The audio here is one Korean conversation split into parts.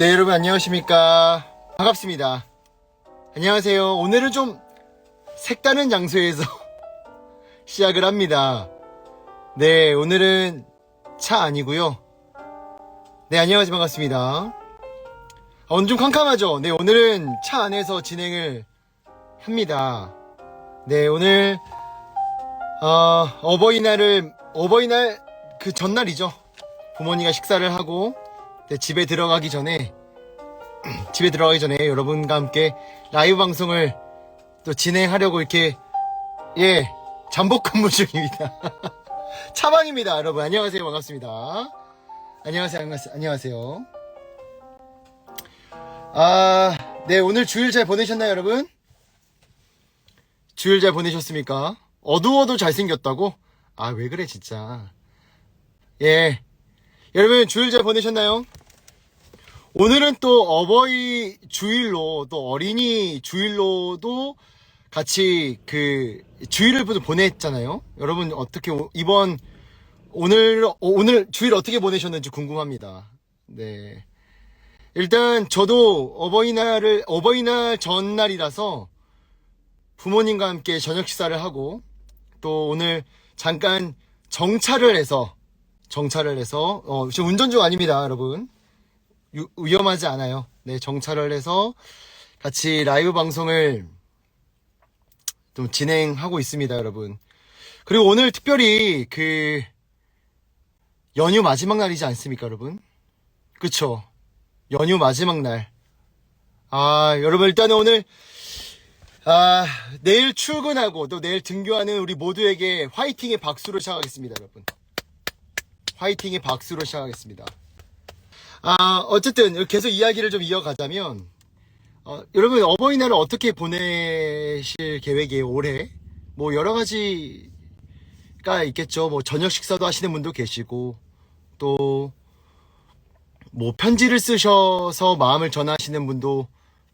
네, 여러분 안녕하십니까. 반갑습니다. 안녕하세요. 오늘은 좀 색다른 장소에서 시작을 합니다. 네, 오늘은 차 아니고요. 네, 안녕하세요. 반갑습니다. 오늘 좀 캄캄하죠? 네, 오늘은 차 안에서 진행을 합니다. 네, 오늘 어버이날 그 전날이죠. 부모님과 식사를 하고 네, 집에 들어가기 전에 여러분과 함께 라이브 방송을 또 진행하려고 이렇게 잠복 근무 중입니다. 차방입니다, 여러분. 안녕하세요. 반갑습니다. 안녕하세요. 네, 오늘 주일 잘 보내셨나요, 여러분? 주일 잘 보내셨습니까? 어두워도 잘생겼다고? 왜 그래, 진짜. 예. 여러분, 주일 잘 보내셨나요? 오늘은 또 어버이 주일로 또 어린이 주일로도 같이 그 주일을 보냈잖아요. 여러분 어떻게 오늘 주일 어떻게 보내셨는지 궁금합니다. 네. 일단 저도 어버이날 전날이라서 부모님과 함께 저녁 식사를 하고 또 오늘 잠깐 정차를 해서 지금 운전 중 아닙니다, 여러분. 위험하지 않아요. 네, 정차를 해서 같이 라이브 방송을 좀 진행하고 있습니다, 여러분. 그리고 오늘 특별히 그 연휴 마지막 날이지 않습니까, 여러분? 그쵸? 연휴 마지막 날. 여러분 일단은 오늘 내일 출근하고 또 내일 등교하는 우리 모두에게 화이팅의 박수로 시작하겠습니다, 여러분. 화이팅의 박수로 시작하겠습니다. 어쨌든 계속 이야기를 좀 이어가자면 여러분 어버이날을 어떻게 보내실 계획이에요? 올해 뭐 여러 가지가 있겠죠. 뭐 저녁 식사도 하시는 분도 계시고 또 뭐 편지를 쓰셔서 마음을 전하시는 분도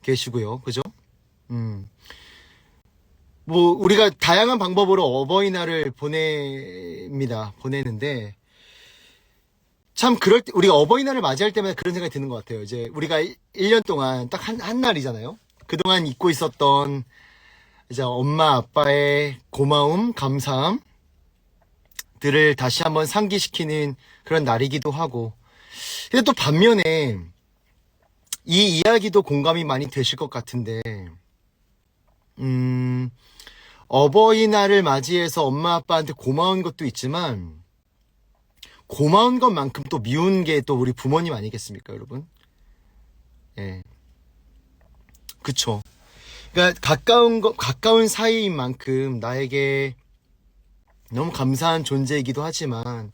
계시고요. 그죠? 뭐 우리가 다양한 방법으로 어버이날을 보내는데 참 그럴 때 우리가 어버이날을 맞이할 때마다 그런 생각이 드는 것 같아요. 이제 우리가 1년 동안 딱 한 날이잖아요. 그동안 잊고 있었던 이제 엄마 아빠의 고마움, 감사함들을 다시 한번 상기시키는 그런 날이기도 하고. 근데 또 반면에 이 이야기도 공감이 많이 되실 것 같은데 어버이날을 맞이해서 엄마 아빠한테 고마운 것도 있지만 고마운 것만큼 또 미운 게 또 우리 부모님 아니겠습니까, 여러분? 예. 그쵸. 그러니까 가까운 사이인 만큼 나에게 너무 감사한 존재이기도 하지만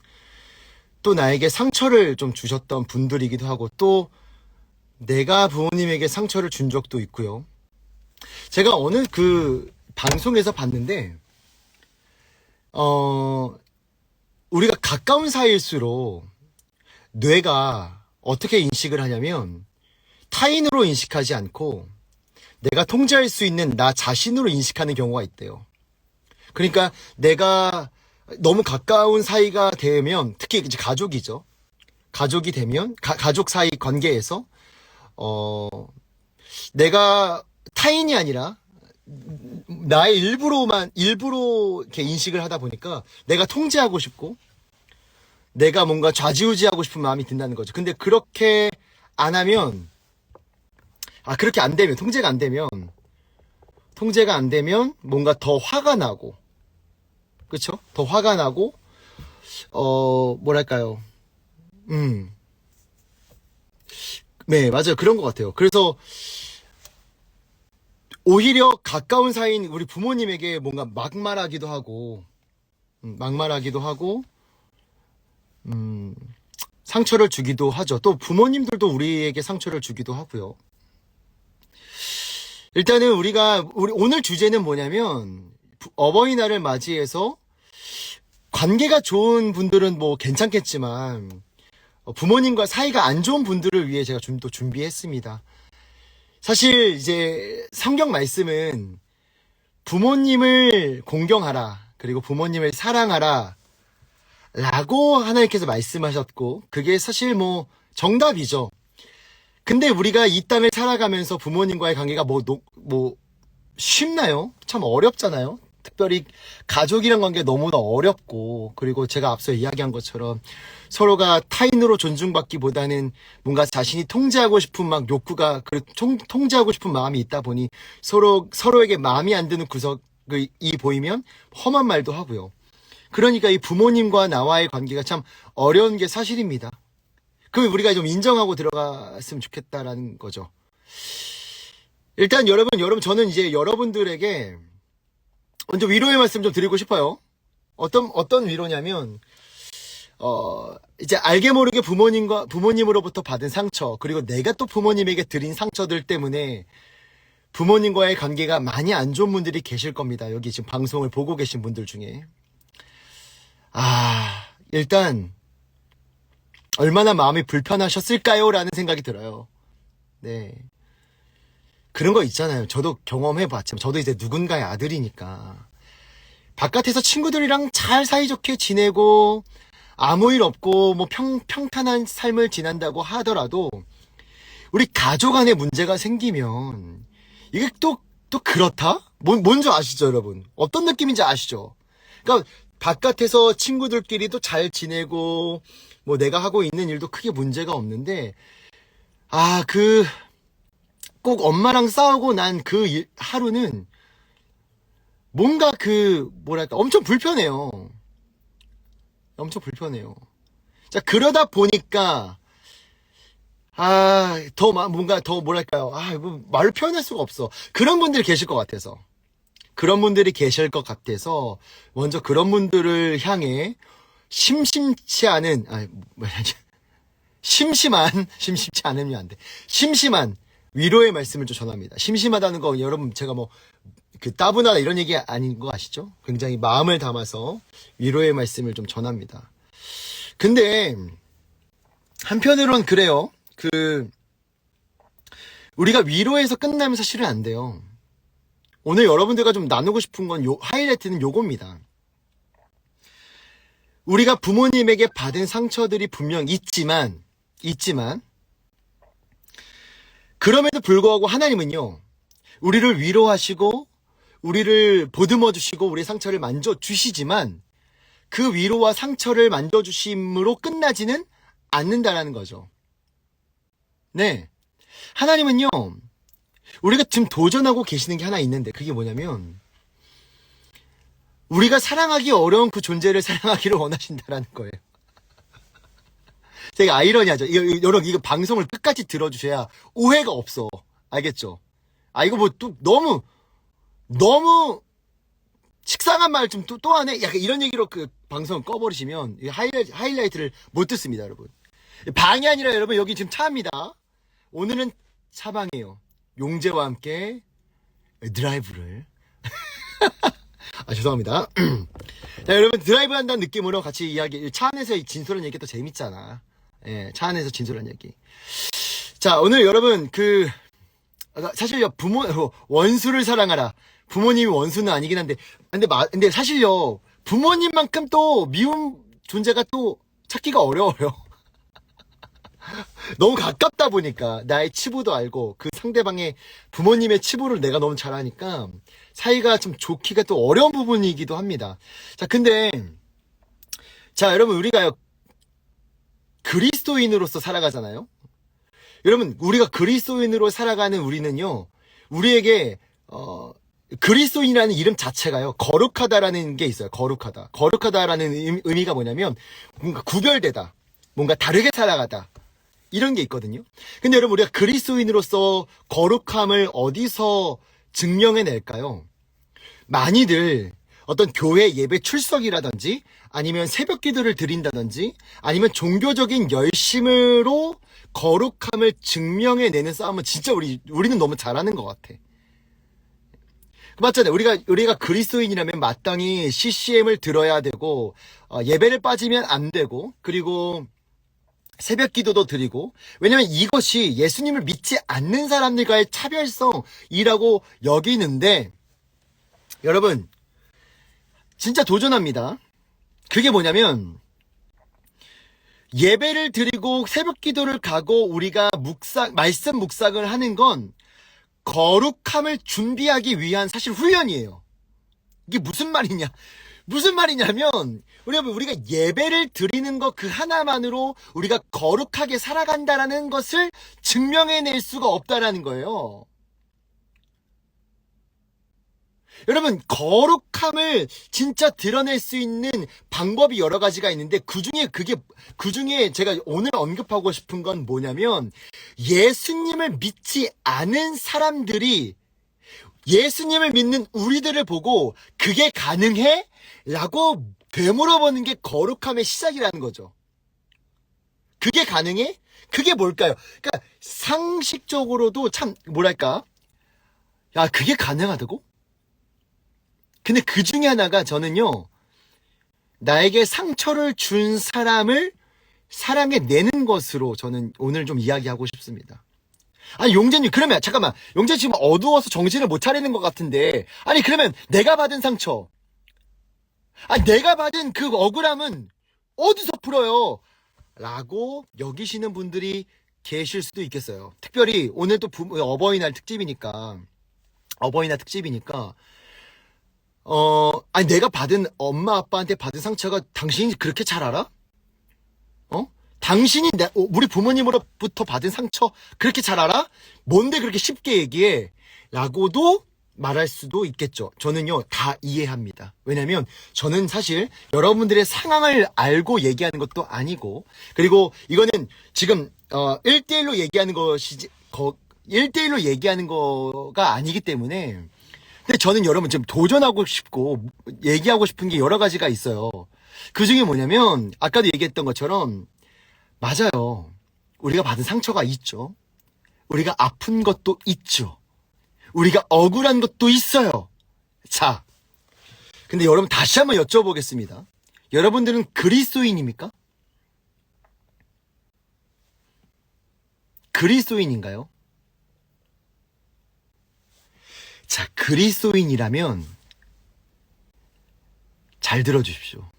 또 나에게 상처를 좀 주셨던 분들이기도 하고 또 내가 부모님에게 상처를 준 적도 있고요. 제가 어느 그 방송에서 봤는데 우리가 가까운 사이일수록 뇌가 어떻게 인식을 하냐면 타인으로 인식하지 않고 내가 통제할 수 있는 나 자신으로 인식하는 경우가 있대요. 그러니까 내가 너무 가까운 사이가 되면 특히 이제 가족이죠. 가족이 되면 가족 사이 관계에서 내가 타인이 아니라 나의 일부러 이렇게 인식을 하다 보니까 내가 통제하고 싶고 내가 뭔가 좌지우지하고 싶은 마음이 든다는 거죠. 근데 그렇게 안 하면 그렇게 안 되면 통제가 안 되면 뭔가 더 화가 나고 그쵸? 더 화가 나고 뭐랄까요? 네, 맞아요. 그런 것 같아요. 그래서 오히려 가까운 사이인 우리 부모님에게 뭔가 막말하기도 하고 상처를 주기도 하죠. 또 부모님들도 우리에게 상처를 주기도 하고요. 일단은 우리 오늘 주제는 뭐냐면 어버이날을 맞이해서 관계가 좋은 분들은 뭐 괜찮겠지만 부모님과 사이가 안 좋은 분들을 위해 제가 좀 또 준비했습니다. 사실 이제 성경 말씀은 부모님을 공경하라 그리고 부모님을 사랑하라 라고 하나님께서 말씀하셨고 그게 사실 뭐 정답이죠. 근데 우리가 이 땅을 살아가면서 부모님과의 관계가 쉽나요? 참 어렵잖아요. 특별히 가족이란 관계 너무나 어렵고, 그리고 제가 앞서 이야기한 것처럼 서로가 타인으로 존중받기보다는 뭔가 자신이 통제하고 싶은 막 욕구가, 통제하고 싶은 마음이 있다 보니 서로에게 마음이 안 드는 구석이 보이면 험한 말도 하고요. 그러니까 이 부모님과 나와의 관계가 참 어려운 게 사실입니다. 그럼 우리가 좀 인정하고 들어갔으면 좋겠다라는 거죠. 일단 여러분, 저는 이제 여러분들에게 먼저 위로의 말씀 좀 드리고 싶어요. 어떤 위로냐면, 이제 알게 모르게 부모님으로부터 받은 상처, 그리고 내가 또 부모님에게 드린 상처들 때문에 부모님과의 관계가 많이 안 좋은 분들이 계실 겁니다. 여기 지금 방송을 보고 계신 분들 중에. 일단, 얼마나 마음이 불편하셨을까요? 라는 생각이 들어요. 네. 그런 거 있잖아요. 저도 경험해봤지만, 저도 이제 누군가의 아들이니까. 바깥에서 친구들이랑 잘 사이좋게 지내고, 아무 일 없고, 평탄한 삶을 지낸다고 하더라도, 우리 가족 안에 문제가 생기면, 이게 또 그렇다? 뭔지 아시죠, 여러분? 어떤 느낌인지 아시죠? 그러니까, 바깥에서 친구들끼리도 잘 지내고, 내가 하고 있는 일도 크게 문제가 없는데, 꼭 엄마랑 싸우고 난 그 하루는 뭔가 엄청 불편해요. 엄청 불편해요. 자, 그러다 보니까, 말을 표현할 수가 없어. 그런 분들이 계실 것 같아서. 먼저 그런 분들을 향해 심심치 않으면 안 돼. 심심한 위로의 말씀을 좀 전합니다. 심심하다는 거 여러분 제가 따분하다 이런 얘기 아닌 거 아시죠? 굉장히 마음을 담아서 위로의 말씀을 좀 전합니다. 근데 한편으로는 그래요. 우리가 위로해서 끝나면 사실은 안 돼요. 오늘 여러분들과 좀 나누고 싶은 건 하이라이트는 요겁니다. 우리가 부모님에게 받은 상처들이 분명 있지만 그럼에도 불구하고 하나님은요, 우리를 위로하시고 우리를 보듬어 주시고 우리의 상처를 만져 주시지만 그 위로와 상처를 만져 주심으로 끝나지는 않는다라는 거죠. 네. 하나님은요, 우리가 지금 도전하고 계시는 게 하나 있는데 그게 뭐냐면 우리가 사랑하기 어려운 그 존재를 사랑하기를 원하신다라는 거예요. 되게 아이러니하죠. 여러분, 이거 방송을 끝까지 들어주셔야 오해가 없어. 알겠죠? 이거 또 너무 식상한 말 좀 또 하네? 약간 이런 얘기로 그 방송을 꺼버리시면 하이라이트를 못 듣습니다, 여러분. 방이 아니라 여러분, 여기 지금 차입니다. 오늘은 차방이에요. 용재와 함께 드라이브를. 죄송합니다. 자, 여러분, 드라이브 한다는 느낌으로 같이 차 안에서 진솔한 얘기 또 재밌잖아. 예, 차 안에서 진솔한 얘기. 자, 오늘 여러분, 사실요, 원수를 사랑하라. 부모님이 원수는 아니긴 한데, 근데 사실요, 부모님만큼 또 미운 존재가 또 찾기가 어려워요. 너무 가깝다 보니까 나의 치부도 알고 그 상대방의 부모님의 치부를 내가 너무 잘 아니까 사이가 좀 좋기가 또 어려운 부분이기도 합니다. 자, 여러분, 우리가요, 그리스도인으로서 살아가잖아요. 여러분, 우리가 그리스도인으로 살아가는 우리는요, 우리에게 그리스도인이라는 이름 자체가요, 거룩하다라는 게 있어요. 거룩하다라는 의미가 뭐냐면 뭔가 구별되다, 뭔가 다르게 살아가다, 이런 게 있거든요. 근데 여러분, 우리가 그리스도인으로서 거룩함을 어디서 증명해낼까요? 많이들 어떤 교회 예배 출석이라든지 아니면 새벽 기도를 드린다든지 아니면 종교적인 열심으로 거룩함을 증명해내는 싸움은 진짜 우리는 너무 잘하는 것 같아. 맞잖아요. 우리가 그리스도인이라면 마땅히 CCM을 들어야 되고, 예배를 빠지면 안 되고, 그리고 새벽 기도도 드리고, 왜냐면 이것이 예수님을 믿지 않는 사람들과의 차별성이라고 여기는데, 여러분, 진짜 도전합니다. 그게 뭐냐면, 예배를 드리고 새벽 기도를 가고 우리가 말씀 묵상을 하는 건 거룩함을 준비하기 위한 사실 훈련이에요. 이게 무슨 말이냐? 무슨 말이냐면, 여러분, 우리가 예배를 드리는 것 그 하나만으로 우리가 거룩하게 살아간다라는 것을 증명해낼 수가 없다라는 거예요. 여러분, 거룩함을 진짜 드러낼 수 있는 방법이 여러 가지가 있는데, 그 중에 제가 오늘 언급하고 싶은 건 뭐냐면, 예수님을 믿지 않은 사람들이 예수님을 믿는 우리들을 보고 그게 가능해? 라고 되물어보는 게 거룩함의 시작이라는 거죠. 그게 가능해? 그게 뭘까요? 그러니까 상식적으로도 참 뭐랄까? 야, 그게 가능하다고? 근데 그 중에 하나가 저는요, 나에게 상처를 준 사람을 사랑해내는 것으로 저는 오늘 좀 이야기하고 싶습니다. 아니, 용재님, 그러면, 잠깐만. 용재 지금 어두워서 정신을 못 차리는 것 같은데. 아니, 그러면 내가 받은 상처. 아니, 내가 받은 그 억울함은 어디서 풀어요? 라고 여기시는 분들이 계실 수도 있겠어요. 특별히 오늘 또 어버이날 특집이니까. 아니, 내가 받은 엄마, 아빠한테 받은 상처가 당신이 그렇게 잘 알아? 당신이 우리 부모님으로부터 받은 상처 그렇게 잘 알아? 뭔데 그렇게 쉽게 얘기해? 라고도 말할 수도 있겠죠. 저는요, 다 이해합니다. 왜냐면 저는 사실 여러분들의 상황을 알고 얘기하는 것도 아니고, 그리고 이거는 지금 1대1로 얘기하는 것이지 1대1로 얘기하는 거가 아니기 때문에. 근데 저는 여러분 좀 도전하고 싶고 얘기하고 싶은 게 여러 가지가 있어요. 그 중에 뭐냐면 아까도 얘기했던 것처럼, 맞아요. 우리가 받은 상처가 있죠. 우리가 아픈 것도 있죠. 우리가 억울한 것도 있어요. 자, 근데 여러분 다시 한번 여쭤보겠습니다. 여러분들은 그리스도인입니까? 그리스도인인가요? 자, 그리스도인이라면 잘 들어주십시오.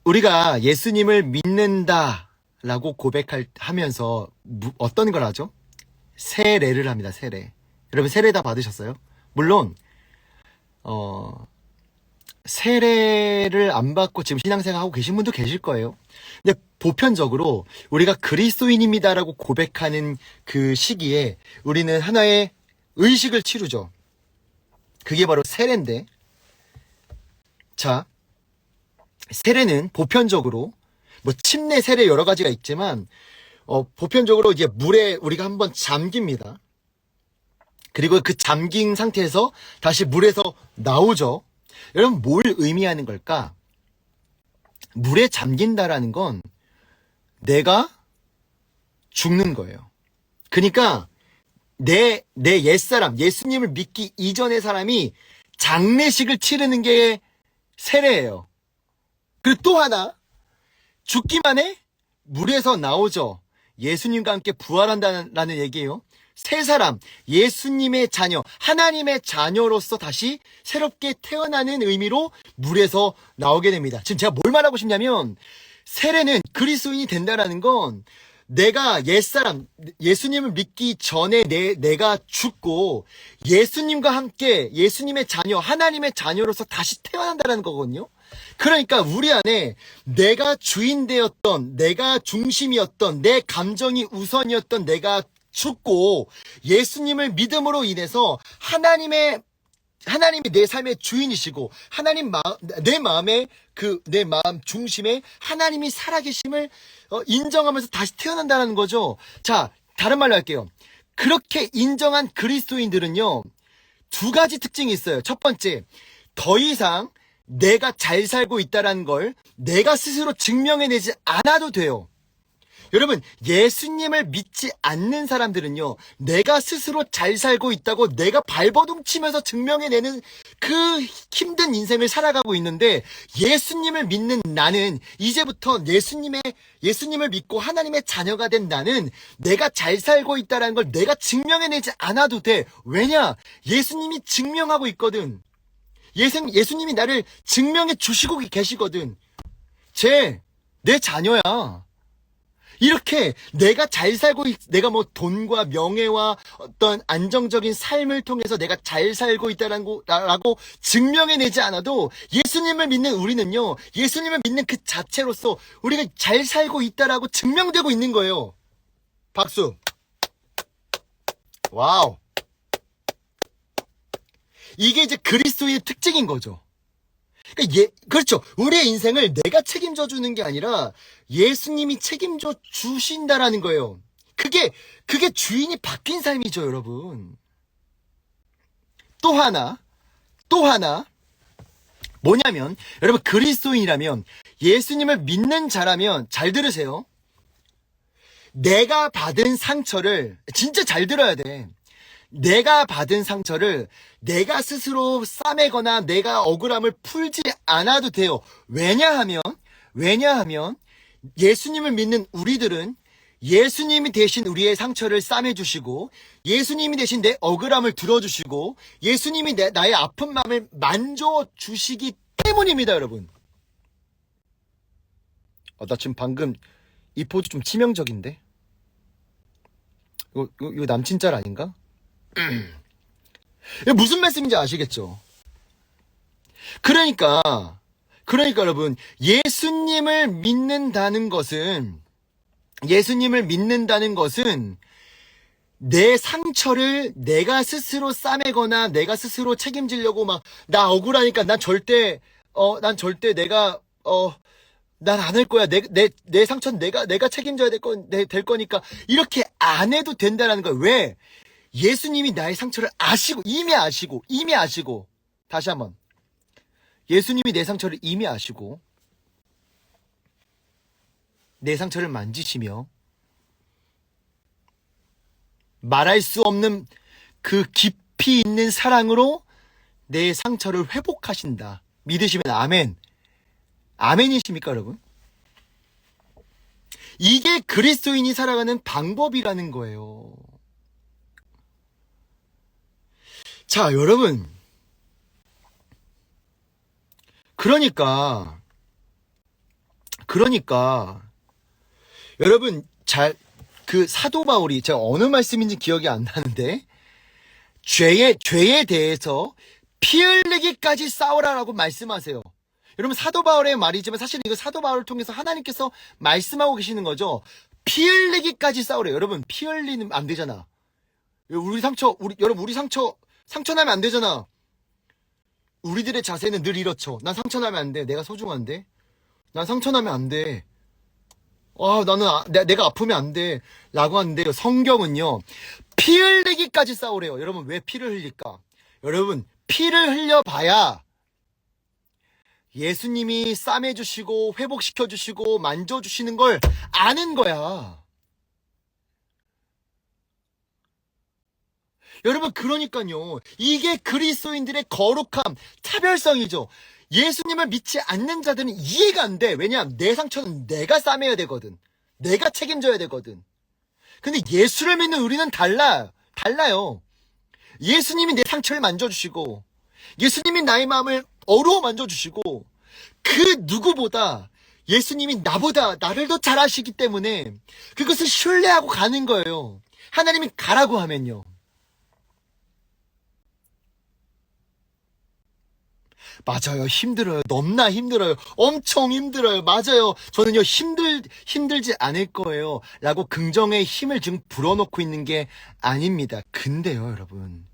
우리가 예수님을 믿는다라고 고백하면서 어떤 걸 하죠? 세례를 합니다. 세례. 여러분 세례 다 받으셨어요? 물론 세례를 안 받고 지금 신앙생활 하고 계신 분도 계실 거예요. 근데 보편적으로 우리가 그리스도인입니다라고 고백하는 그 시기에 우리는 하나의 의식을 치르죠. 그게 바로 세례인데, 자, 세례는 보편적으로 뭐 침례 세례 여러 가지가 있지만 보편적으로 이제 물에 우리가 한번 잠깁니다. 그리고 그 잠긴 상태에서 다시 물에서 나오죠. 여러분 뭘 의미하는 걸까? 물에 잠긴다라는 건 내가 죽는 거예요. 그러니까 내 옛사람, 예수님을 믿기 이전의 사람이 장례식을 치르는 게 세례예요. 그리고 또 하나, 죽기만 해? 물에서 나오죠. 예수님과 함께 부활한다는 얘기예요. 새 사람, 예수님의 자녀, 하나님의 자녀로서 다시 새롭게 태어나는 의미로 물에서 나오게 됩니다. 지금 제가 뭘 말하고 싶냐면, 세례는 그리스도인이 된다라는 건 내가 옛사람, 예수님을 믿기 전에 내가 죽고 예수님과 함께 예수님의 자녀, 하나님의 자녀로서 다시 태어난다라는 거거든요. 그러니까 우리 안에 내가 주인 되었던, 내가 중심이었던, 내 감정이 우선이었던 내가 죽고 예수님을 믿음으로 인해서 하나님이 내 삶의 주인이시고 내 마음 중심에 하나님이 살아계심을 인정하면서 다시 태어난다는 거죠. 자, 다른 말로 할게요. 그렇게 인정한 그리스도인들은요, 두 가지 특징이 있어요. 첫 번째, 더 이상 내가 잘 살고 있다는 걸 내가 스스로 증명해내지 않아도 돼요. 여러분, 예수님을 믿지 않는 사람들은요, 내가 스스로 잘 살고 있다고 내가 발버둥 치면서 증명해내는 그 힘든 인생을 살아가고 있는데, 예수님을 믿는 나는 이제부터 예수님을 믿고 하나님의 자녀가 된 나는 내가 잘 살고 있다는 걸 내가 증명해내지 않아도 돼. 왜냐? 예수님이 증명하고 있거든. 예수님이 나를 증명해 주시고 계시거든. 제 내 자녀야. 이렇게 내가 잘 살고, 내가 뭐 돈과 명예와 어떤 안정적인 삶을 통해서 내가 잘 살고 있다라고 증명해내지 않아도 예수님을 믿는 우리는요, 예수님을 믿는 그 자체로서 우리가 잘 살고 있다라고 증명되고 있는 거예요. 박수. 와우. 이게 이제 그리스도의 특징인 거죠. 그러니까 그렇죠. 우리의 인생을 내가 책임져 주는 게 아니라 예수님이 책임져 주신다라는 거예요. 그게 주인이 바뀐 삶이죠, 여러분. 또 하나. 뭐냐면, 여러분, 그리스도인이라면, 예수님을 믿는 자라면, 잘 들으세요. 내가 받은 상처를, 진짜 잘 들어야 돼. 내가 받은 상처를 내가 스스로 싸매거나 내가 억울함을 풀지 않아도 돼요. 왜냐하면 예수님을 믿는 우리들은 예수님이 대신 우리의 상처를 싸매주시고, 예수님이 대신 내 억울함을 들어주시고, 예수님이 나의 아픈 마음을 만져주시기 때문입니다, 여러분. 나 지금 방금 이 포즈 좀 치명적인데? 이거 남친 짤 아닌가? 무슨 말씀인지 아시겠죠? 그러니까 여러분, 예수님을 믿는다는 것은 내 상처를 내가 스스로 싸매거나 내가 스스로 책임지려고 나 억울하니까 난 절대 내가 난 안 할 거야. 내 상처는 내가 책임져야 될 거니까 이렇게 안 해도 된다라는 거야. 왜? 예수님이 나의 상처를 이미 아시고, 다시 한번. 예수님이 내 상처를 이미 아시고, 내 상처를 만지시며, 말할 수 없는 그 깊이 있는 사랑으로 내 상처를 회복하신다. 믿으시면 아멘. 아멘이십니까, 여러분? 이게 그리스도인이 살아가는 방법이라는 거예요. 자, 여러분. 그러니까 여러분 그 사도 바울이, 제가 어느 말씀인지 기억이 안 나는데, 죄에 대해서 피 흘리기까지 싸우라라고 말씀하세요. 여러분, 사도 바울의 말이지만 사실 이거 사도 바울을 통해서 하나님께서 말씀하고 계시는 거죠. 피 흘리기까지 싸우래요. 여러분, 피 흘리면 안 되잖아. 우리 상처 나면 안 되잖아. 우리들의 자세는 늘 이렇죠. 난 상처 나면 안 돼. 내가 소중한데. 난 상처 나면 안 돼. 내가 아프면 안 돼. 라고 하는데요. 성경은요, 피 흘리기까지 싸우래요. 여러분, 왜 피를 흘릴까? 여러분, 피를 흘려봐야 예수님이 싸매주시고, 회복시켜주시고, 만져주시는 걸 아는 거야. 여러분, 그러니까요. 이게 그리스도인들의 거룩함, 차별성이죠. 예수님을 믿지 않는 자들은 이해가 안 돼. 왜냐하면 내 상처는 내가 싸매야 되거든. 내가 책임져야 되거든. 근데 예수를 믿는 우리는 달라요. 예수님이 내 상처를 만져주시고, 예수님이 나의 마음을 어루어 만져주시고, 그 누구보다 예수님이 나를 더 잘 아시기 때문에 그것을 신뢰하고 가는 거예요. 하나님이 가라고 하면요. 맞아요. 힘들어요. 넘나 힘들어요. 엄청 힘들어요. 맞아요. 저는요, 힘들지 않을 거예요. 라고 긍정의 힘을 지금 불어넣고 있는 게 아닙니다. 근데요, 여러분.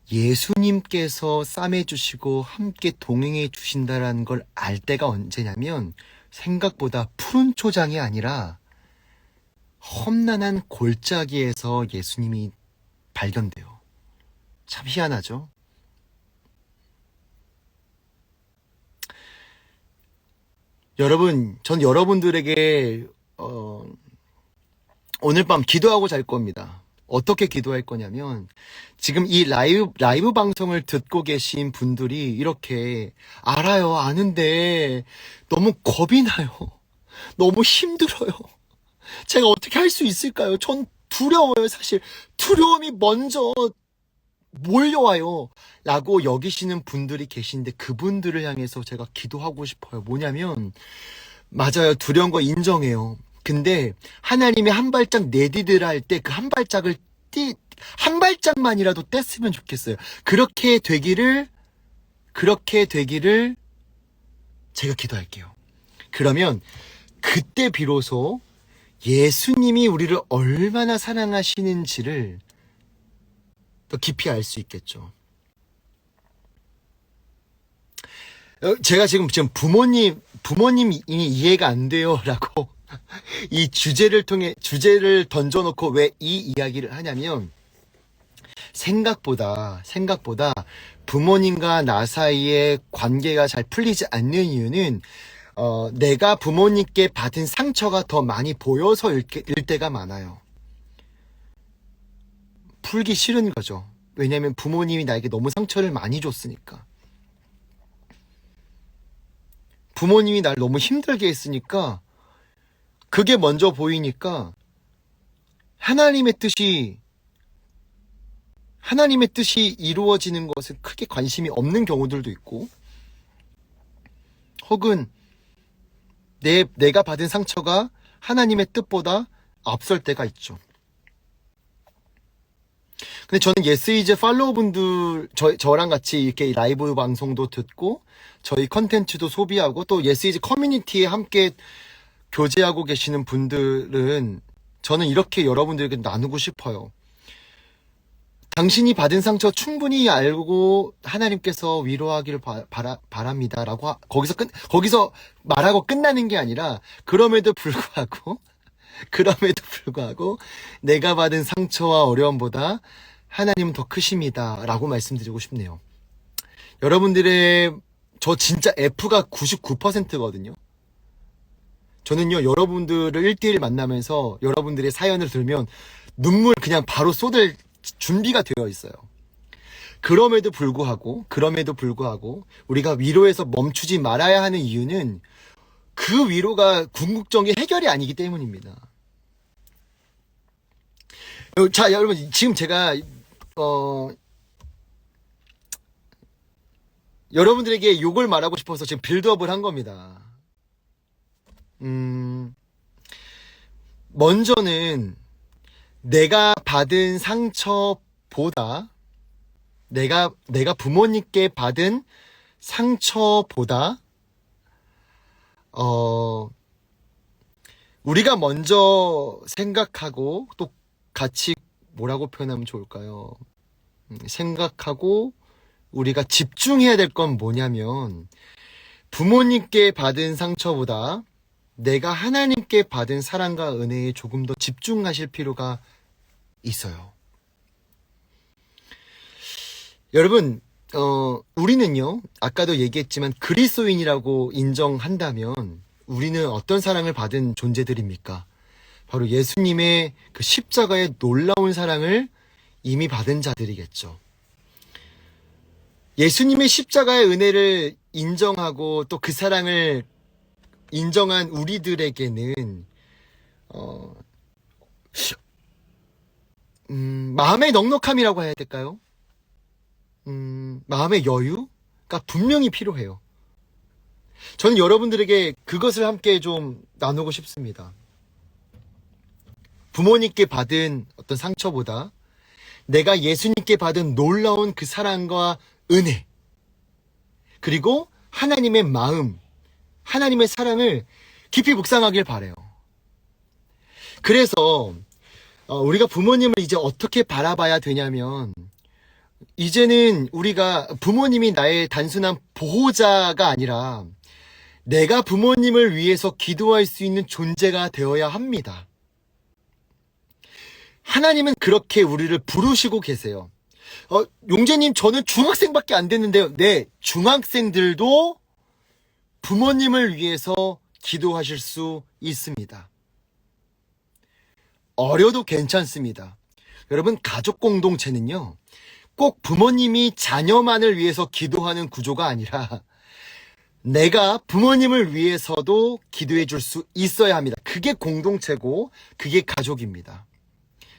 예수님께서 싸매주시고 함께 동행해 주신다라는 걸 알 때가 언제냐면, 생각보다 푸른 초장이 아니라 험난한 골짜기에서 예수님이 발견돼요. 참 희한하죠? 여러분, 전 여러분들에게 오늘 밤 기도하고 잘 겁니다. 어떻게 기도할 거냐면, 지금 이 라이브 방송을 듣고 계신 분들이 이렇게, 알아요, 아는데 너무 겁이 나요. 너무 힘들어요. 제가 어떻게 할 수 있을까요? 전 두려워요, 사실. 두려움이 먼저 몰려와요 라고 여기시는 분들이 계신데, 그분들을 향해서 제가 기도하고 싶어요. 뭐냐면, 맞아요, 두려운 거 인정해요. 근데 하나님이 한 발짝 내디디라 할 때 그 한 발짝을 한 발짝만이라도 뗐으면 좋겠어요. 그렇게 되기를 제가 기도할게요. 그러면 그때 비로소 예수님이 우리를 얼마나 사랑하시는지를 더 깊이 알 수 있겠죠. 제가 지금 부모님이 이해가 안 돼요 라고 이 주제를 던져놓고 왜 이 이야기를 하냐면, 생각보다 부모님과 나 사이의 관계가 잘 풀리지 않는 이유는, 내가 부모님께 받은 상처가 더 많이 보여서일 때가 많아요. 풀기 싫은 거죠. 왜냐면 부모님이 나에게 너무 상처를 많이 줬으니까. 부모님이 날 너무 힘들게 했으니까, 그게 먼저 보이니까 하나님의 뜻이 이루어지는 것에 크게 관심이 없는 경우들도 있고, 혹은 내가 받은 상처가 하나님의 뜻보다 앞설 때가 있죠. 근데 저는 예스이즈 팔로워분들, 저랑 같이 이렇게 라이브 방송도 듣고 저희 컨텐츠도 소비하고 또 예스이즈 커뮤니티에 함께 교제하고 계시는 분들은, 저는 이렇게 여러분들에게 나누고 싶어요. 당신이 받은 상처 충분히 알고 하나님께서 위로하기를 바랍니다 라고 거기서 말하고 끝나는 게 아니라, 그럼에도 불구하고 내가 받은 상처와 어려움보다 하나님은 더 크십니다 라고 말씀드리고 싶네요. 저 진짜 F가 99%거든요. 저는요, 여러분들을 1대1 만나면서 여러분들의 사연을 들으면 눈물 그냥 바로 쏟을 준비가 되어 있어요. 그럼에도 불구하고 우리가 위로에서 멈추지 말아야 하는 이유는, 그 위로가 궁극적인 해결이 아니기 때문입니다. 자, 여러분, 지금 제가 여러분들에게 욕을 말하고 싶어서 지금 빌드업을 한 겁니다. 먼저는 내가 받은 상처보다, 내가 부모님께 받은 상처보다, 우리가 먼저 생각하고, 또 같이 뭐라고 표현하면 좋을까요? 생각하고 우리가 집중해야 될 건 뭐냐면, 부모님께 받은 상처보다 내가 하나님께 받은 사랑과 은혜에 조금 더 집중하실 필요가 있어요. 여러분, 우리는요, 아까도 얘기했지만 그리스도인이라고 인정한다면 우리는 어떤 사랑을 받은 존재들입니까? 바로 예수님의 그 십자가의 놀라운 사랑을 이미 받은 자들이겠죠. 예수님의 십자가의 은혜를 인정하고 또 그 사랑을 인정한 우리들에게는 마음의 넉넉함이라고 해야 될까요? 마음의 여유가 분명히 필요해요. 저는 여러분들에게 그것을 함께 좀 나누고 싶습니다. 부모님께 받은 어떤 상처보다 내가 예수님께 받은 놀라운 그 사랑과 은혜, 그리고 하나님의 마음, 하나님의 사랑을 깊이 묵상하길 바라요. 그래서 우리가 부모님을 이제 어떻게 바라봐야 되냐면, 이제는 우리가 부모님이 나의 단순한 보호자가 아니라 내가 부모님을 위해서 기도할 수 있는 존재가 되어야 합니다. 하나님은 그렇게 우리를 부르시고 계세요. 용재님, 저는 중학생밖에 안 됐는데요. 네, 중학생들도 부모님을 위해서 기도하실 수 있습니다. 어려도 괜찮습니다. 여러분, 가족 공동체는요, 꼭 부모님이 자녀만을 위해서 기도하는 구조가 아니라 내가 부모님을 위해서도 기도해 줄 수 있어야 합니다. 그게 공동체고 그게 가족입니다.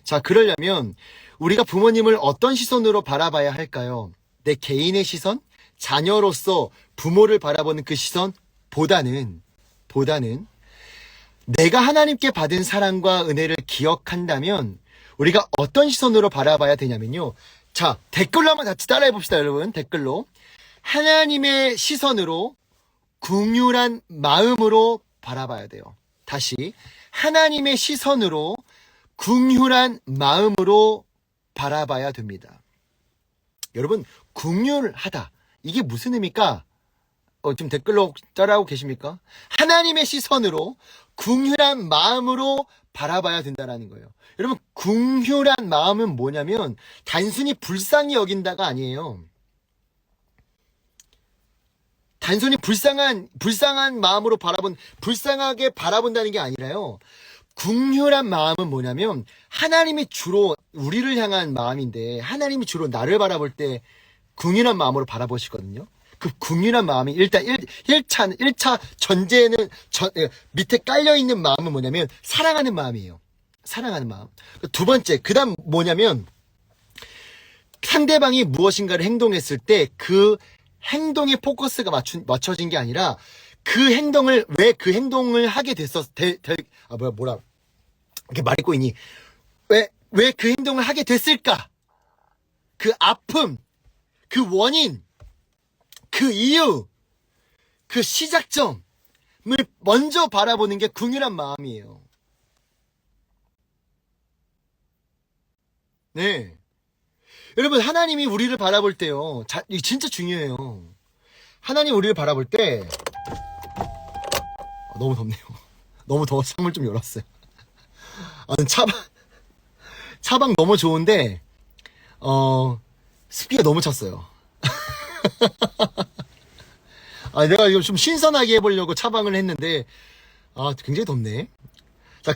자, 그러려면 우리가 부모님을 어떤 시선으로 바라봐야 할까요? 내 개인의 시선? 자녀로서 부모를 바라보는 그 시선보다는 내가 하나님께 받은 사랑과 은혜를 기억한다면 우리가 어떤 시선으로 바라봐야 되냐면요. 자, 댓글로 한번 같이 따라해 봅시다, 여러분. 댓글로. 하나님의 시선으로 긍휼한 마음으로 바라봐야 돼요. 다시. 하나님의 시선으로 긍휼한 마음으로 바라봐야 됩니다. 여러분, 긍휼하다. 이게 무슨 의미입니까? 좀 댓글로 따라하고 계십니까? 하나님의 시선으로 긍휼한 마음으로 바라봐야 된다는 거예요. 여러분, 긍휼한 마음은 뭐냐면 단순히 불쌍히 여긴다가 아니에요. 단순히 불쌍한 마음으로 불쌍하게 바라본다는 게 아니라요. 긍휼한 마음은 뭐냐면 하나님이 주로 우리를 향한 마음인데 하나님이 주로 나를 바라볼 때 긍휼한 마음으로 바라보시거든요. 그 긍휼한 마음이 일단 1차 전제는 밑에 깔려있는 마음은 뭐냐면 사랑하는 마음이에요. 사랑하는 마음. 두 번째, 그 다음 뭐냐면 상대방이 무엇인가를 행동했을 때 그 행동에 포커스가 맞춰진 게 아니라 왜 그 행동을 하게 이렇게 말이 꼬이니 왜 그 행동을 하게 됐을까? 그 아픔, 그 원인, 그 이유, 그 시작점을 먼저 바라보는 게 긍휼한 마음이에요. 네. 여러분, 하나님이 우리를 바라볼 때요. 이거 진짜 중요해요. 하나님 우리를 바라볼 때 너무 덥네요. 너무 더워서 창문 좀 열었어요. 차방 너무 좋은데 습기가 너무 찼어요. 내가 이거 좀 신선하게 해보려고 차방을 했는데 굉장히 덥네. 자,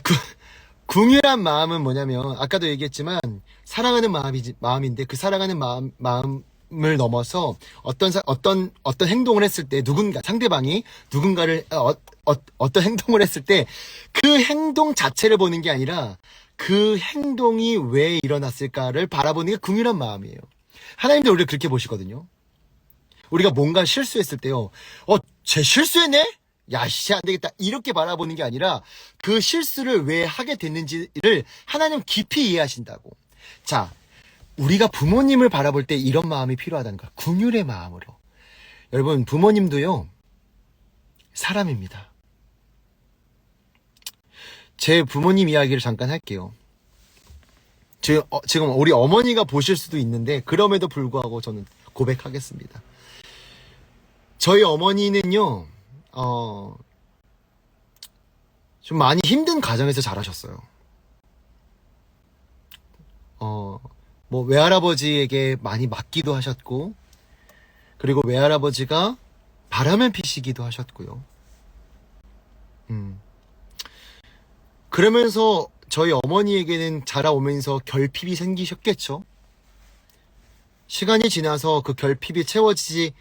긍휼한 마음은 뭐냐면 아까도 얘기했지만 사랑하는 마음인데 그 사랑하는 마음을 넘어서 어떤 행동을 했을 때 상대방이 누군가를 어떤 행동을 했을 때 그 행동 자체를 보는 게 아니라 그 행동이 왜 일어났을까를 바라보는 게 긍휼한 마음이에요. 하나님도 우리를 그렇게 보시거든요. 우리가 뭔가 실수했을 때요. 쟤 실수했네? 야, 씨, 안 되겠다. 이렇게 바라보는 게 아니라 그 실수를 왜 하게 됐는지를 하나님 깊이 이해하신다고. 자, 우리가 부모님을 바라볼 때 이런 마음이 필요하다는 거야. 긍휼의 마음으로. 여러분, 부모님도요, 사람입니다. 제 부모님 이야기를 잠깐 할게요. 지금 우리 어머니가 보실 수도 있는데, 그럼에도 불구하고 저는 고백하겠습니다. 저희 어머니는요, 좀 많이 힘든 가정에서 자라셨어요. 외할아버지에게 많이 맞기도 하셨고, 그리고 외할아버지가 바람을 피시기도 하셨고요. 그러면서 저희 어머니에게는 자라오면서 결핍이 생기셨겠죠? 시간이 지나서 그 결핍이 채워지지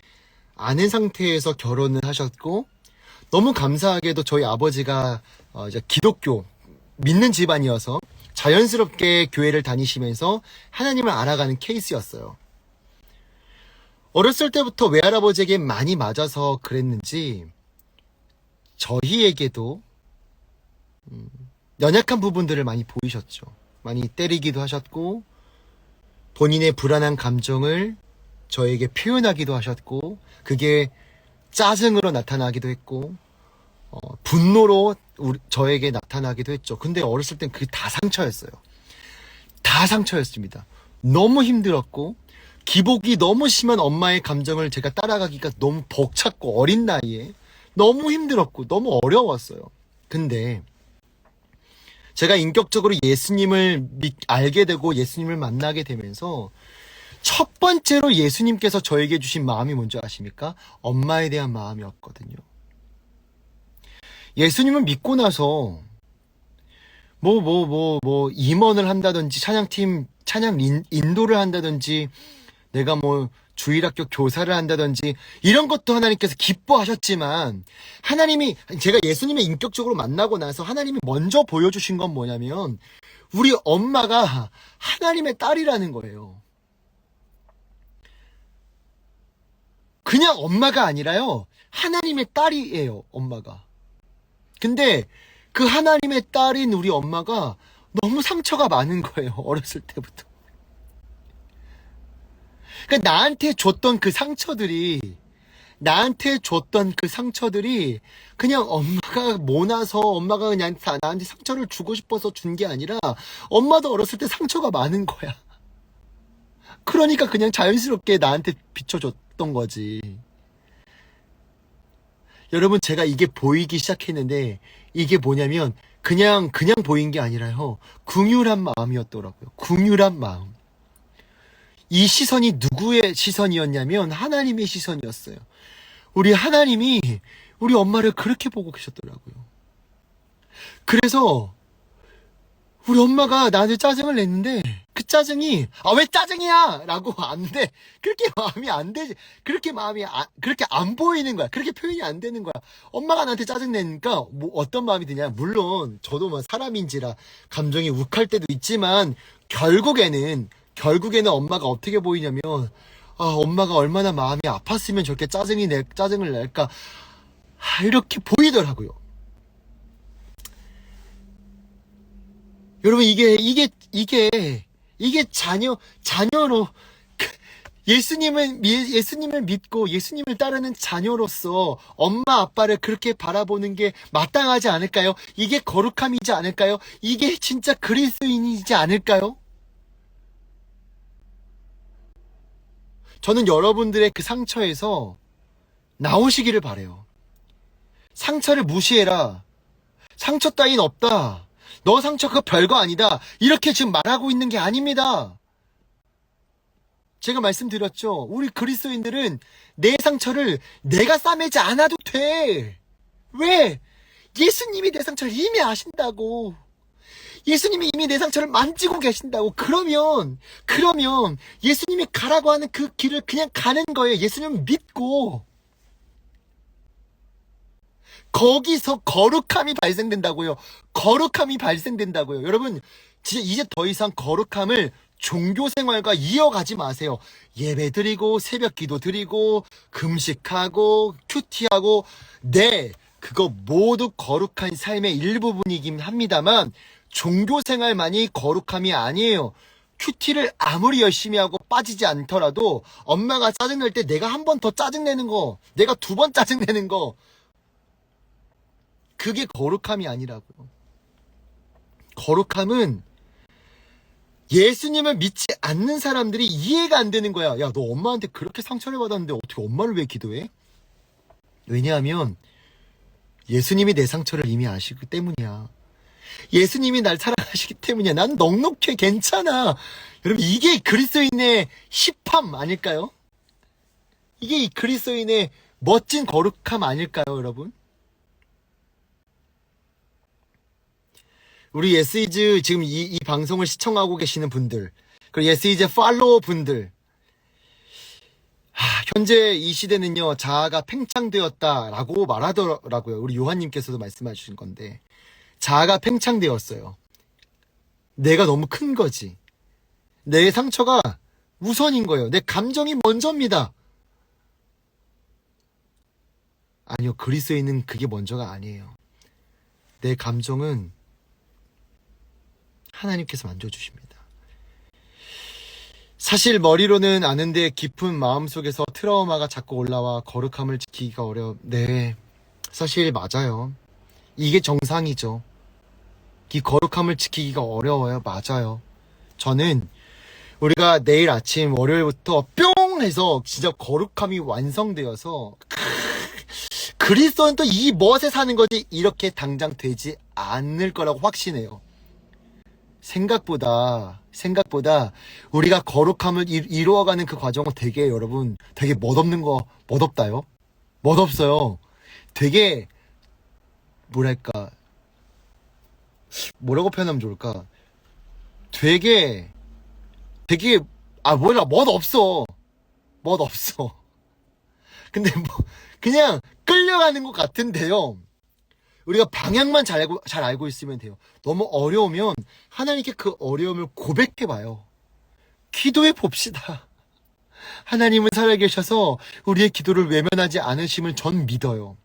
않은 상태에서 결혼을 하셨고, 너무 감사하게도 저희 아버지가 이제 기독교 믿는 집안이어서 자연스럽게 교회를 다니시면서 하나님을 알아가는 케이스였어요. 어렸을 때부터 외할아버지에게 많이 맞아서 그랬는지 저희에게도 연약한 부분들을 많이 보이셨죠. 많이 때리기도 하셨고 본인의 불안한 감정을 저에게 표현하기도 하셨고 그게 짜증으로 나타나기도 했고 분노로 저에게 나타나기도 했죠. 근데 어렸을 땐 그게 다 상처였어요. 다 상처였습니다. 너무 힘들었고 기복이 너무 심한 엄마의 감정을 제가 따라가기가 너무 벅찼고 어린 나이에 너무 힘들었고 너무 어려웠어요. 근데 제가 인격적으로 예수님을 알게 되고 예수님을 만나게 되면서 첫 번째로 예수님께서 저에게 주신 마음이 뭔지 아십니까? 엄마에 대한 마음이었거든요. 예수님을 믿고 나서 임원을 한다든지 찬양 인도를 한다든지 내가 주일학교 교사를 한다든지 이런 것도 하나님께서 기뻐하셨지만 제가 예수님을 인격적으로 만나고 나서 하나님이 먼저 보여주신 건 뭐냐면 우리 엄마가 하나님의 딸이라는 거예요. 그냥 엄마가 아니라요. 하나님의 딸이에요, 엄마가. 근데 그 하나님의 딸인 우리 엄마가 너무 상처가 많은 거예요, 어렸을 때부터. 그러니까 나한테 줬던 그 상처들이 그냥 엄마가 모나서 엄마가 그냥 나한테 상처를 주고 싶어서 준 게 아니라 엄마도 어렸을 때 상처가 많은 거야. 그러니까 그냥 자연스럽게 나한테 비춰줬던 거지. 여러분, 제가 이게 보이기 시작했는데 이게 뭐냐면 그냥 보인 게 아니라요. 긍휼한 마음이었더라고요. 긍휼한 마음. 이 시선이 누구의 시선이었냐면 하나님의 시선이었어요. 우리 하나님이 우리 엄마를 그렇게 보고 계셨더라고요. 그래서 우리 엄마가 나한테 짜증을 냈는데 그 짜증이 왜 짜증이야! 라고 안 돼. 그렇게 마음이 안 되지. 그렇게 안 보이는 거야. 그렇게 표현이 안 되는 거야. 엄마가 나한테 짜증 내니까 뭐 어떤 마음이 드냐. 물론 저도 뭐 사람인지라 감정이 욱할 때도 있지만 결국에는 엄마가 어떻게 보이냐면 엄마가 얼마나 마음이 아팠으면 저렇게 짜증을 낼까. 이렇게 보이더라고요. 여러분, 이게 자녀로, 예수님을 믿고 예수님을 따르는 자녀로서 엄마 아빠를 그렇게 바라보는 게 마땅하지 않을까요? 이게 거룩함이지 않을까요? 이게 진짜 그리스도인이지 않을까요? 저는 여러분들의 그 상처에서 나오시기를 바래요. 상처를 무시해라. 상처 따윈 없다. 너 상처 그거 별거 아니다. 이렇게 지금 말하고 있는 게 아닙니다. 제가 말씀드렸죠. 우리 그리스도인들은 내 상처를 내가 싸매지 않아도 돼. 왜? 예수님이 내 상처를 이미 아신다고. 예수님이 이미 내 상처를 만지고 계신다고. 그러면 예수님이 가라고 하는 그 길을 그냥 가는 거예요. 예수님을 믿고. 거기서 거룩함이 발생된다고요. 여러분, 진짜 이제 더 이상 거룩함을 종교생활과 이어가지 마세요. 예배 드리고 새벽 기도 드리고 금식하고 큐티하고 그거 모두 거룩한 삶의 일부분이긴 합니다만 종교생활만이 거룩함이 아니에요. 큐티를 아무리 열심히 하고 빠지지 않더라도 엄마가 짜증낼 때 내가 한 번 더 짜증내는 거, 내가 두 번 짜증내는 거, 그게 거룩함이 아니라고요. 거룩함은 예수님을 믿지 않는 사람들이 이해가 안 되는 거야. 야, 너 엄마한테 그렇게 상처를 받았는데 어떻게 엄마를 왜 기도해? 왜냐하면 예수님이 내 상처를 이미 아시기 때문이야. 예수님이 날 사랑하시기 때문이야. 난 넉넉해, 괜찮아. 여러분, 이게 그리스도인의 시팜 아닐까요? 이게 그리스도인의 멋진 거룩함 아닐까요, 여러분? 우리 예스이즈 지금 이 방송을 시청하고 계시는 분들, 그리고 예스이즈 팔로워 분들, 현재 이 시대는요, 자아가 팽창되었다라고 말하더라고요. 우리 요한님께서도 말씀해 주신 건데, 자아가 팽창되었어요. 내가 너무 큰 거지. 내 상처가 우선인 거예요. 내 감정이 먼저입니다. 아니요, 그리스도인은 그게 먼저가 아니에요. 내 감정은 하나님께서 만져주십니다. 사실 머리로는 아는데 깊은 마음속에서 트라우마가 자꾸 올라와 거룩함을 지키기가 네, 사실 맞아요. 이게 정상이죠. 이 거룩함을 지키기가 어려워요. 맞아요. 저는 우리가 내일 아침 월요일부터 뿅 해서 진짜 거룩함이 완성되어서 그리스도는 또 이 멋에 사는 거지 이렇게 당장 되지 않을 거라고 확신해요. 생각보다 우리가 거룩함을 이루어가는 그 과정은 되게 여러분 되게 멋없다요. 멋없어요. 되게 뭐랄까 뭐라고 표현하면 좋을까? 되게 멋없어. 근데 뭐 그냥 끌려가는 것 같은데요. 우리가 방향만 잘 알고 있으면 돼요. 너무 어려우면 하나님께 그 어려움을 고백해봐요. 기도해 봅시다. 하나님은 살아계셔서 우리의 기도를 외면하지 않으심을 전 믿어요.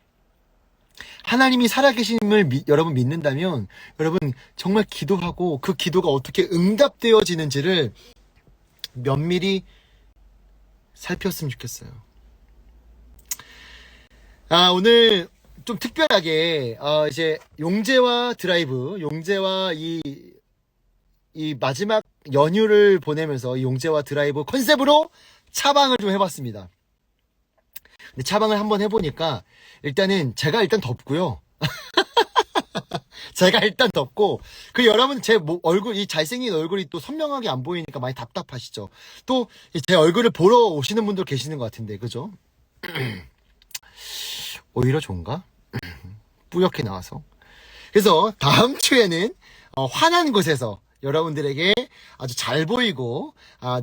하나님이 살아계심을 여러분 믿는다면 여러분 정말 기도하고 그 기도가 어떻게 응답되어지는지를 면밀히 살폈으면 좋겠어요. 오늘 좀 특별하게 이제 용재와 드라이브, 용재와 이 마지막 연휴를 보내면서 이 용재와 드라이브 컨셉으로 차방을 좀 해봤습니다. 근데 차방을 한번 해보니까 일단은 제가 일단 덥고요. 제가 일단 덥고, 그리고 여러분 제 얼굴, 이 잘생긴 얼굴이 또 선명하게 안 보이니까 많이 답답하시죠. 또 제 얼굴을 보러 오시는 분들 계시는 것 같은데, 그죠? 오히려 좋은가? 뿌옇게 나와서. 그래서 다음 주에는 환한 곳에서 여러분들에게 아주 잘 보이고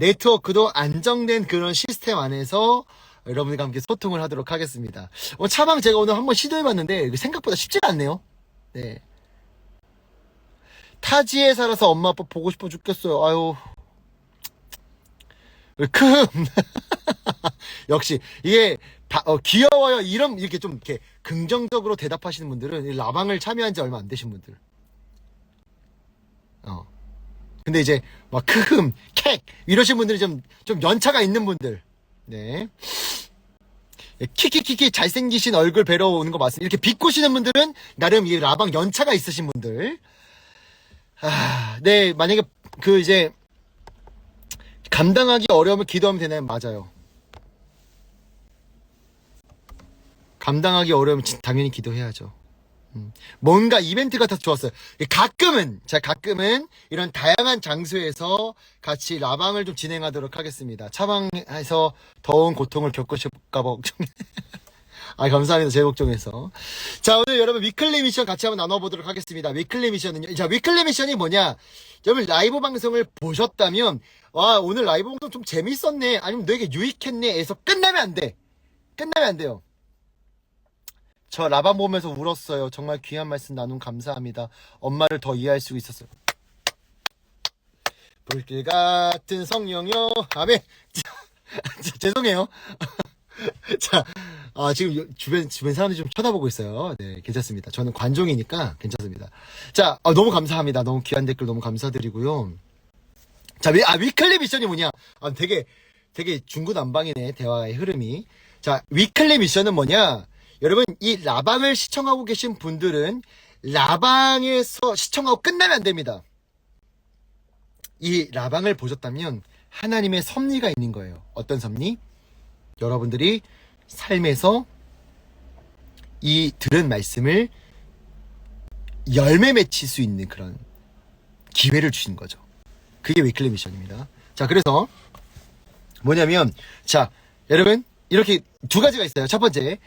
네트워크도 안정된 그런 시스템 안에서 여러분들과 함께 소통을 하도록 하겠습니다. 차방 제가 오늘 한번 시도해봤는데 생각보다 쉽지가 않네요. 네. 타지에 살아서 엄마 아빠 보고 싶어 죽겠어요. 아유. 큼. 역시 이게 귀여워요. 이렇게 좀 이렇게 긍정적으로 대답하시는 분들은 이 라방을 참여한 지 얼마 안 되신 분들. 근데 이제 막 크흠, 캑 이러신 분들이 좀 연차가 있는 분들. 네. 키키키키 잘생기신 얼굴 뵈러 오는 거 맞습니다. 이렇게 비꼬시는 분들은 나름 이 라방 연차가 있으신 분들. 네, 만약에 이제 감당하기 어려우면 기도하면 되나요? 맞아요. 감당하기 어려우면 당연히 기도해야죠. 뭔가 이벤트 같아서 좋았어요. 제가 가끔은 이런 다양한 장소에서 같이 라방을 좀 진행하도록 하겠습니다. 차방에서 더운 고통을 겪으실까 걱정해. 감사합니다. 제 걱정해서. 자, 오늘 여러분 위클리 미션 같이 한번 나눠보도록 하겠습니다. 위클리 미션은요. 자, 위클리 미션이 뭐냐? 여러분 라이브 방송을 보셨다면, 와, 오늘 라이브 방송 좀 재밌었네. 아니면 되게 유익했네. 에서 끝나면 안 돼. 끝나면 안 돼요. 저 라방 보면서 울었어요. 정말 귀한 말씀 나눔 감사합니다. 엄마를 더 이해할 수 있었어요. 불길 같은 성령여. 아멘. 죄송해요. 자, 지금 주변 사람들이 좀 쳐다보고 있어요. 네, 괜찮습니다. 저는 관종이니까 괜찮습니다. 자, 너무 감사합니다. 너무 귀한 댓글 너무 감사드리고요. 자, 위클리 미션이 뭐냐? 되게 중구난방이네, 대화의 흐름이. 자, 위클리 미션은 뭐냐? 여러분, 이 라방을 시청하고 계신 분들은 라방에서 시청하고 끝나면 안 됩니다. 이 라방을 보셨다면 하나님의 섭리가 있는 거예요. 어떤 섭리? 여러분들이 삶에서 이 들은 말씀을 열매 맺힐 수 있는 그런 기회를 주신 거죠. 그게 위클리 미션입니다. 자, 그래서 뭐냐면, 자, 여러분, 이렇게 두 가지가 있어요. 첫 번째,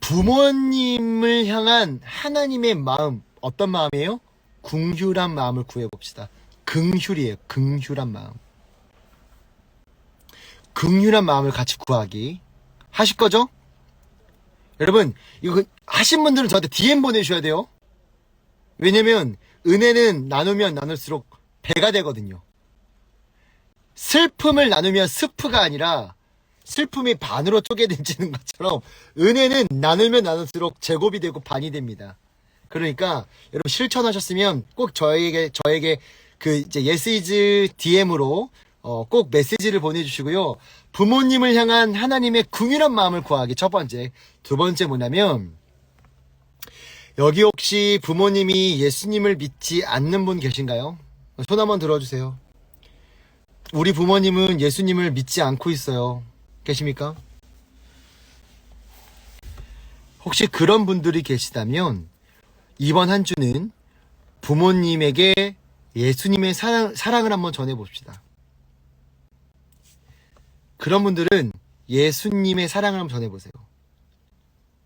부모님을 향한 하나님의 마음, 어떤 마음이에요? 긍휼한 마음을 구해봅시다. 긍휼이에요. 긍휼한 마음. 긍휼한 마음을 같이 구하기. 하실 거죠? 여러분, 이거 하신 분들은 저한테 DM 보내주셔야 돼요. 왜냐면 은혜는 나누면 나눌수록 배가 되거든요. 슬픔을 나누면 스프가 아니라 슬픔이 반으로 쪼개지는 것처럼 은혜는 나누면 나눌수록 제곱이 되고 반이 됩니다. 그러니까 여러분 실천하셨으면 꼭 저에게 그 이제 예스이즈 DM으로 꼭 메시지를 보내주시고요. 부모님을 향한 하나님의 긍휼한 마음을 구하기 첫 번째. 두 번째 뭐냐면, 여기 혹시 부모님이 예수님을 믿지 않는 분 계신가요? 손 한번 들어주세요. 우리 부모님은 예수님을 믿지 않고 있어요. 계십니까? 혹시 그런 분들이 계시다면 이번 한 주는 부모님에게 예수님의 사랑을 한번 전해봅시다. 그런 분들은 예수님의 사랑을 한번 전해보세요.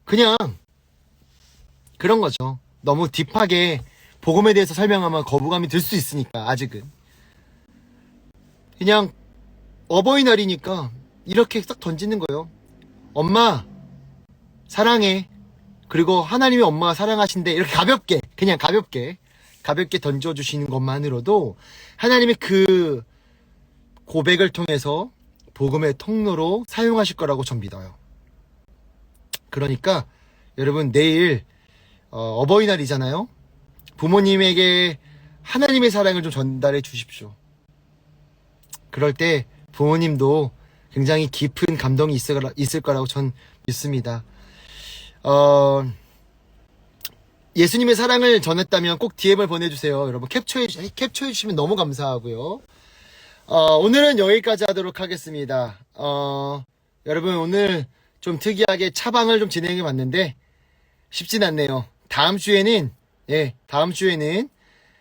그냥 그런 거죠. 너무 딥하게 복음에 대해서 설명하면 거부감이 들 수 있으니까 아직은. 그냥 어버이날이니까 이렇게 딱 던지는 거예요. 엄마 사랑해. 그리고 하나님의 엄마가 사랑하신대 이렇게 가볍게 그냥 가볍게 던져주시는 것만으로도 하나님의 그 고백을 통해서 복음의 통로로 사용하실 거라고 전 믿어요. 그러니까 여러분 내일 어버이날이잖아요. 부모님에게 하나님의 사랑을 좀 전달해 주십시오. 그럴 때 부모님도 굉장히 깊은 감동이 있을 거라고 전 믿습니다. 예수님의 사랑을 전했다면 꼭 DM을 보내주세요. 여러분 캡처해 주시면 너무 감사하고요. 오늘은 여기까지 하도록 하겠습니다. 여러분 오늘 좀 특이하게 차방을 좀 진행해 봤는데 쉽진 않네요. 다음 주에는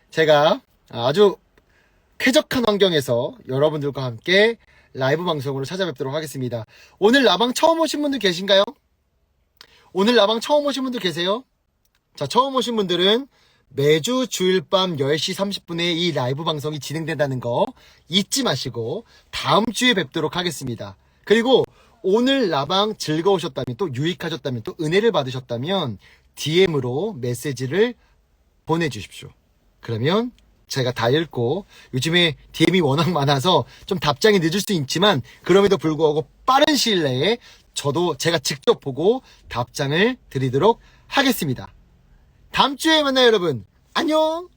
제가 아주 쾌적한 환경에서 여러분들과 함께 라이브 방송으로 찾아뵙도록 하겠습니다. 오늘 라방 처음 오신 분들 계신가요? 오늘 라방 처음 오신 분들 계세요? 자, 처음 오신 분들은 매주 주일 밤 10시 30분에 이 라이브 방송이 진행된다는 거 잊지 마시고 다음 주에 뵙도록 하겠습니다. 그리고 오늘 라방 즐거우셨다면 또 유익하셨다면 또 은혜를 받으셨다면 DM으로 메시지를 보내주십시오. 그러면 제가 다 읽고 요즘에 DM이 워낙 많아서 좀 답장이 늦을 수 있지만 그럼에도 불구하고 빠른 시일 내에 저도 제가 직접 보고 답장을 드리도록 하겠습니다. 다음 주에 만나요 여러분. 안녕.